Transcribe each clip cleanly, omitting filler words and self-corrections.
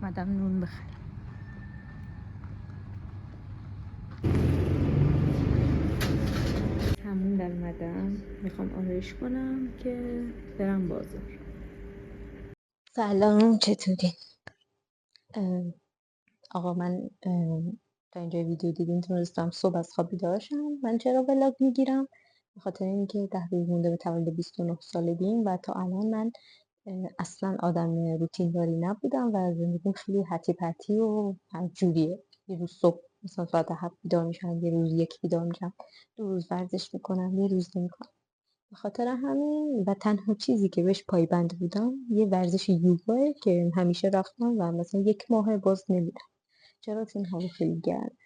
اومدم نون بخرم. همون در اومدم میخوام آرایش کنم که برم بازار. سلام، چطوری؟ آقا من تا اینجا ویدیو دیدین تونستم صبح از خواب بیدار شم. من چرا ولاگ میگیرم؟ به خاطر اینکه 10 روز مونده به تولد 29 سالگیم و تا الان من اصلا آدم روتین داری نبودم و زندگیم خیلی حتی پتی و جوریه. یه روز صبح مثلا ساعت 7 بیدار میشم، یه روز 1 بیدار میشم، 2 روز ورزش میکنم، یه روز نمیکنم. به خاطر همین و تنها چیزی که بهش پایبند بودم یه ورزش یوگاه که همیشه رفتم و مثلا 1 ماه باز نمیرم. چرا؟ چون هوا خیلی گرم.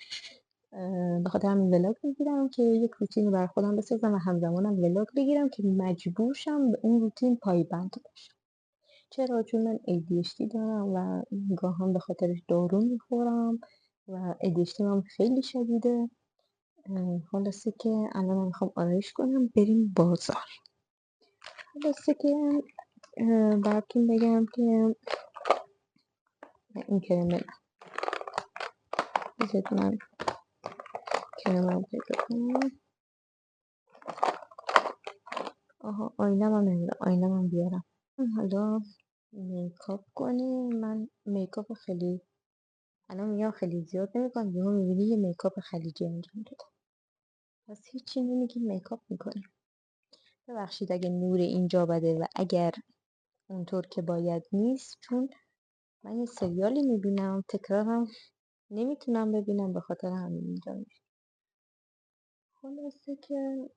به خاطر همین ولاگ میگیرم که یک روتین بر خودم بسازم و همزمانم ولاگ بگیرم که مجبور شم به اون روتین پایبند باشم. چرا؟ چون من ADHD دارم و گاهام به خاطرش دارو میخورم و ADHD هم خیلی شدیده. خلاصه که الان من میخوام آرایش کنم بریم بازار. خلاصه که براتون بگم که این کرمه من کرمه پیدا کنم. آها، آینه هم نمیدونم، آینه هم بیارم. حالا میکاپ کنیم. من میکاپ خیلی الان میگم خیلی زیاد نمیکنم، یهو میبینی یه میکاپ خلیجی انجام دادم، پس هیچی نمیگیم میکاپ میکنیم. ببخشید اگه نور اینجا بده و اگر اونطور که باید نیست، چون من یه سریالی میبینم تکرارم نمیتونم ببینم، به خاطر همین اینجا میشه. خلاصه که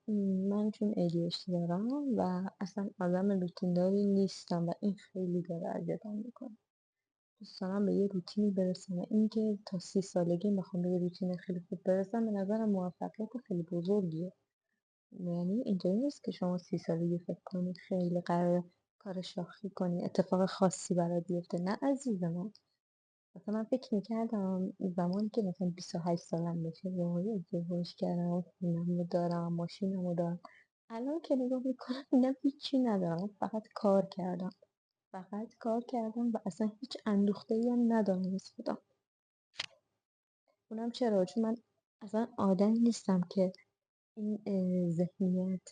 من چون ADHD دارم و اصلا آدم روتینداری نیستم و این خیلی داره اذیتم میکنه. دوست دارم به یه روتینی برسم و اینکه تا 30 سالگی بخوام به یه روتین خیلی خوب برسم، به نظرم موفقیت خیلی بزرگیه. یعنی اینطوری نیست که شما 30 سالگی فکر کنید خیلی قرار کار شاخی کنی، اتفاق خاصی برات بیفته. نه عزیز من. مثلا من فکر میکردم زمانی که مثلا 28 سالم بشه وای ازدواج کردم، خونه‌مو دارم، ماشینمو دارم. الان که نگاه میکنم نه، هیچی ندارم، فقط کار کردم و اصلا هیچ اندوخته‌ای هم ندارم از خودم. اونم چرا؟ چون من اصلا آدمی نیستم که این ذهنیت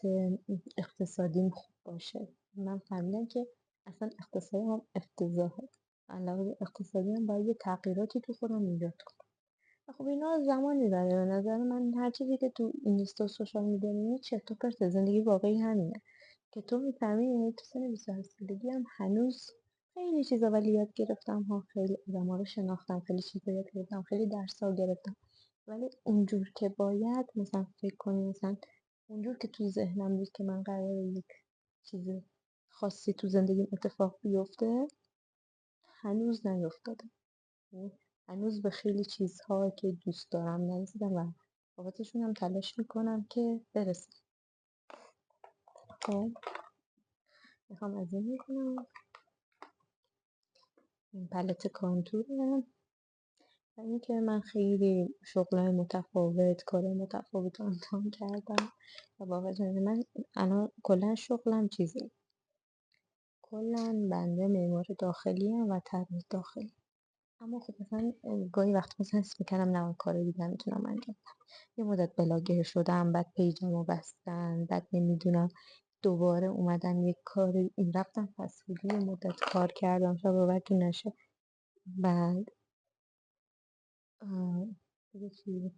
اقتصادیم خوب باشه. من فهمیدم که اصلا اقتصادی هم افتضاحه. علاوه اقتصادی هم باید یه تغییراتی تو خودم ایجاد کنم. خب اینا زمانی داره. به نظر من هر چیزی که تو اینستا سوشال میدیا میبینی چرت و پرته. زندگی واقعی همینه که تو میفهمی تو سن 28 سالگی هم هنوز خیلی چیزا ولی یاد گرفتم ها، خیلی آدما رو شناختم، خیلی چیزا یاد گرفتم، خیلی درس‌ها گرفتم، ولی اونجور که باید مثلا فکر کنی، مثلا اونجور که تو ذهنم بود که من قراره یک چیز خاصی تو زندگیم اتفاق بیفته هنوز نیفتاده. یعنی هنوز به خیلی چیزها که دوست دارم نرسیدم و بابتشون هم تلاش میکنم که برسم. خب میخوام از این میکنم این پلت کانتوره و اینکه من خیلی شغلای متفاوت، کارهای متفاوت رو امتحان کردم و واقعا من الان کلا شغلم چیزی، کلا بنده معمار داخلی ام و طراح داخلی. اما خب مثلا گاهی وقت مثلا حس میکنم نه، من کار دیگه میتونم انجام بدم. یه مدت بلاگر شدم، بعد پیجمو بستن، بعد نمیدونم دوباره اومدم یک کار این رفتم فسیلی یه مدت کار کردم شب باورتون نشه. بعد دیگه چی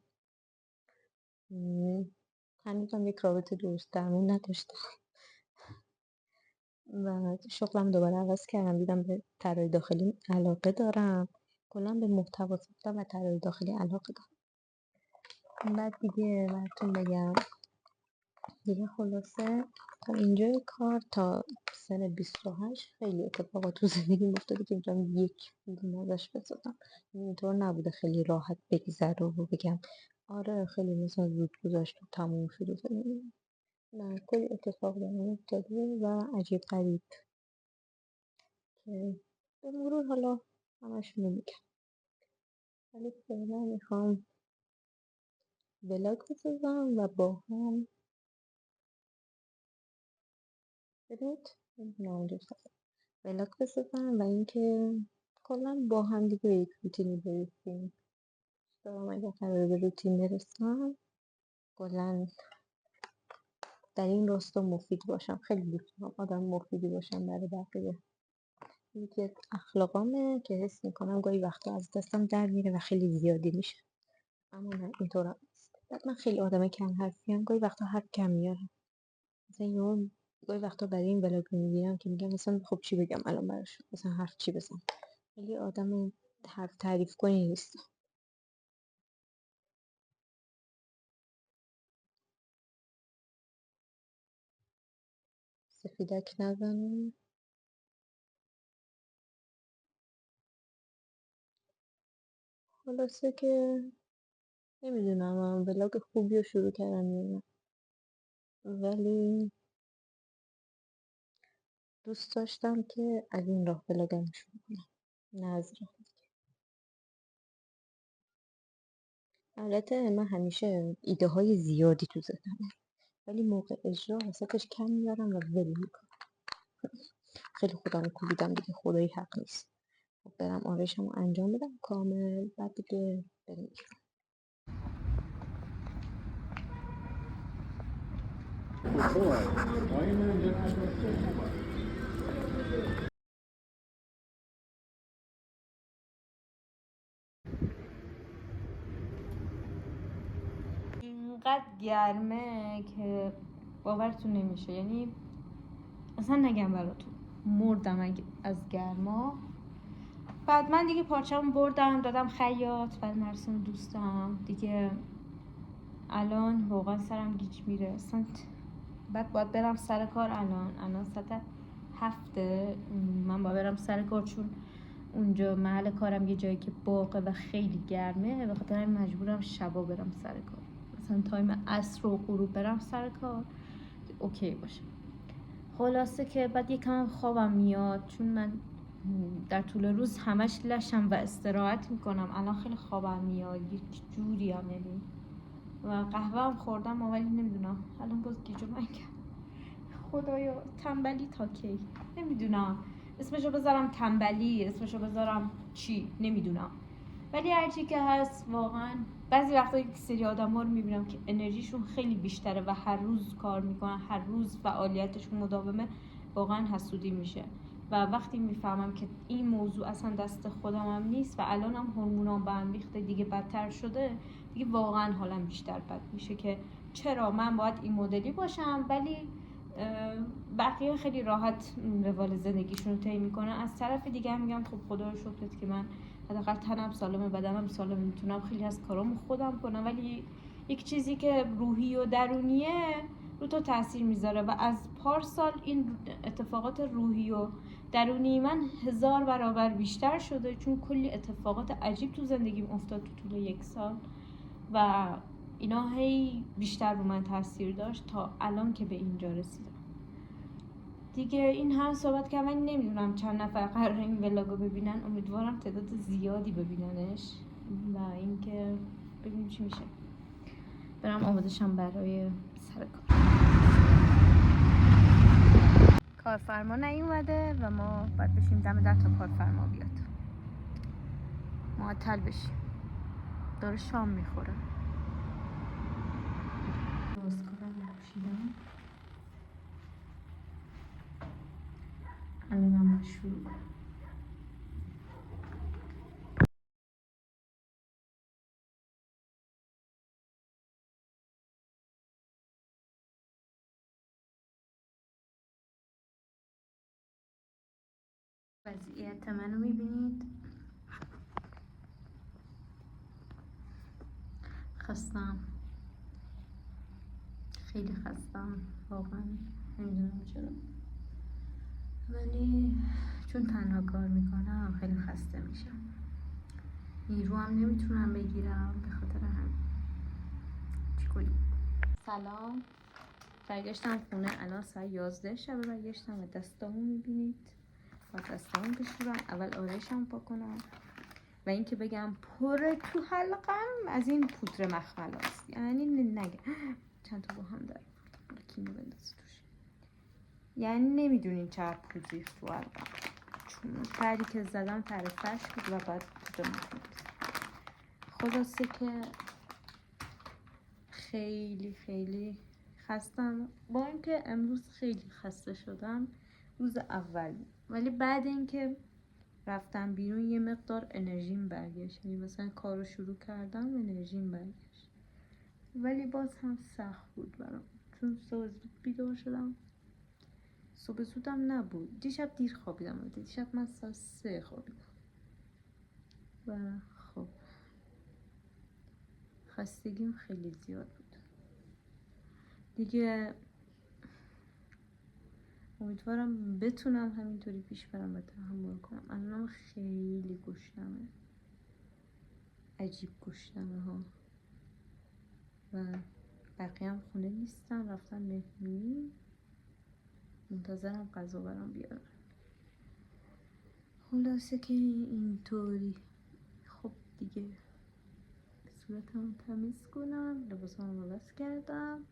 هنوزم یک رابطه درست درمون نداشتم و شغلم دوباره عوض کردم، دیدم به طراحی داخلی علاقه دارم، کلا به محتوا ساختن و طراحی داخلی علاقه دارم. بعد دیگه براتون بگم دیگه خلاصه تا اینجای کار تا سن 28 خیلی اتفاقات تو زندگی افتاده که میتونم یک فیلم ازش بسازم. اینطور نبوده خیلی راحت بگذره و بگم آره خیلی مثلا زود گذشت و تموم شد و فلان. نه، کلی اتفاق برام افتاده و عجیب غریب که به مرور حالا همشونو میگم، ولی فعلا میخوام ولاگ بسازم و با هم بدید نمیدونم ولاگ بسازم و اینکه کلا با هم دیگه به یک روتینی برسیم. دارم اگر قرار به روتین برسم کلا در این راستا مفید باشم. خیلی دوست دارم آدم مفیدی باشم برای بقیه. یکی از اخلاقامه که حس میکنم گاهی وقتا از دستم در میره و خیلی زیادی میشه، اما نه اینطورم نیست. بعد من خیلی آدم کم حرفیم، گاهی وقتا حرف کم میارم. مثلا گاهی وقتا برای این ولاگ میگیرم که میگم مثلا خب چی بگم الان براش، مثلا حرف چی بزنم. خیلی آدم حرف تعریف کنی نیستم. سفیدک نزنم. خلاصه که نمیدونم من ولاگ خوبی رو شروع کردم یا نه، ولی دوست داشتم که از این راه ولاگم شروع کنم، نه از راه. البته من همیشه ایده های زیادی تو ذهنمه، ولی موقع اجرا وسطش کم میارم و ول میکنم. خیلی خودم کوبیدم دیگه، خدایی حق نیست. خب برم آرایشم رو انجام بدم کامل، بعد دیگه بریم. اینقدر گرمه که باورتون نمیشه، یعنی اصلا نگم براتون، مردم از گرما. بعد من دیگه پارچه‌مو بردم دادم خیاط، بعد مرسوم دوستم دیگه. الان واقعا سرم گیج میره اصلا. بعد باید برم سر کار. الان ساعت 7. من باید برم سر کار، چون اونجا محل کارم یه جایی که باغه و خیلی گرمه، به خاطر همین مجبورم شبا برم سر کار. مثلا تایم عصر و غروب برم سر کار اوکی باشه. خلاصه که بعد یکم خوابم میاد، چون من در طول روز همش لشم و استراحت میکنم. الان خیلی خوابم میاد، یک جوری هم یعنی. و قهوه هم خوردم ولی نمیدونم الان باز گیجو من کرد. خدایا تنبلی تا کی؟ نمیدونم اسمشو بذارم تنبلی، اسمشو بذارم چی، نمیدونم. ولی هرچی که هست، واقعا بعضی وقتا یک سری آدم ها رو میبینم که انرژیشون خیلی بیشتره و هر روز کار میکنن، هر روز فعالیتشون مداومه. واقعا حسودی میشه. و وقتی میفهمم که این موضوع اصلا دست خودم هم نیست و الان هم هورمونام به هم ریخته دیگه، بدتر شده دیگه، واقعا حالم بیشتر بد میشه که چرا من باید این مدلی باشم ولی بقیه خیلی راحت روال زندگیشون رو طی میکنن. از طرف دیگه میگم خب خدا رو شکرت که من حداقل تنم سالمه، بدنم سالمه، میتونم خیلی از کارامو خودم کنم. ولی یک چیزی که روحی و درونیه رو تو تاثیر میذاره و از پارسال این اتفاقات روحی و درونی من 1000 برابر بیشتر شده، چون کلی اتفاقات عجیب تو زندگیم افتاد تو طول 1 سال و اینا هی بیشتر رو من تاثیر داشت تا الان که به اینجا رسیدم. دیگه این هم صحبت که من نمیدونم چند نفر قراره این ولاگو ببینن. امیدوارم تعداد زیادی ببیننش و اینکه ببینیم چی میشه. برم آمادشم برای سر کار. کارفرما نیومده و ما باید بشیم دم در تا کارفرما بیاد، معطل بشیم. داره شام میخوره. ماسکارا پوشیدم، الانم شروع کنم. وضعیت منو میبینید، خستم، خیلی خستم واقعا، نمیدونم چرا، ولی چون تنها کار میکنم خیلی خسته میشم، نیرو هم نمیتونم بگیرم، به خاطر هم چی کنیم. سلام، برگشتم خونه، الان ساعت 11 شب. برگشتم و دستامو میبینید، با دستامو بشورم، اول آرایشم پاکنم و این که بگم پر تو حلقم از این پودر مخمل هست، یعنی نگه چند تا با هم داره کینو بندازی توش، یعنی نمیدونین چقدر پودر ریخت تو حلقم، تری که زدم تر فرش بود و بعد خلاصه که خیلی خستم، با اینکه امروز خیلی خسته شدم روز اول، ولی بعد اینکه رفتم بیرون یه مقدار انرژیم برگشت، یعنی مثلا کارو شروع کردم انرژیم برگشت، ولی باز هم سخت بود برام چون صبح زود بیدار شدم. صبح زودم نبود، دیشب دیر خوابیدم، دیشب من ساعت 3 خوابیدم و خب خستگیم خیلی زیاد بود دیگه. امیدوارم بتونم همینطوری پیش برم و تحمل کنم. الان خیلی گشنمه، عجیب گشنمه ها، و بقیه هم خونه نیستن، رفتن مهمونی، منتظرم غذا برام بیارن. خلاصه که اینطوری. خب دیگه صورتمو تمیز کنم، لباسمو عوض کردم،